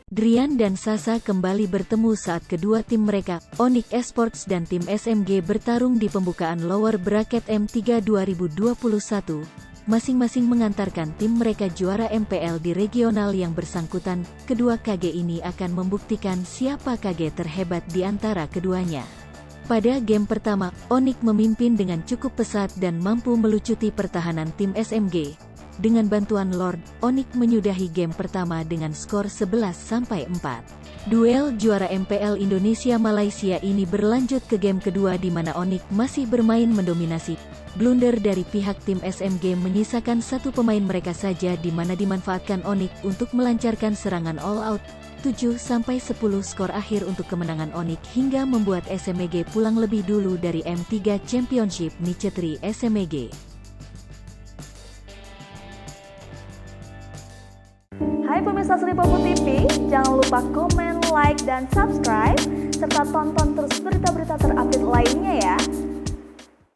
Drian dan Sasa kembali bertemu saat kedua tim mereka, Onyx Esports dan tim SMG bertarung di pembukaan lower bracket M3 2021. Masing-masing mengantarkan tim mereka juara MPL di regional yang bersangkutan. Kedua KG ini akan membuktikan siapa KG terhebat di antara keduanya. Pada game pertama, Onyx memimpin dengan cukup pesat dan mampu melucuti pertahanan tim SMG. Dengan bantuan Lord, Onyx menyudahi game pertama dengan skor 11-4. Duel juara MPL Indonesia-Malaysia ini berlanjut ke game kedua di mana Onyx masih bermain mendominasi. Blunder dari pihak tim SMG menyisakan satu pemain mereka saja di mana dimanfaatkan Onyx untuk melancarkan serangan all out. 7-10 skor akhir untuk kemenangan Onyx hingga membuat SMG pulang lebih dulu dari M3 Championship Niche 3 SMG. Hai pemirsa Sri Popo TV, jangan lupa komen, like, dan subscribe, serta tonton terus berita-berita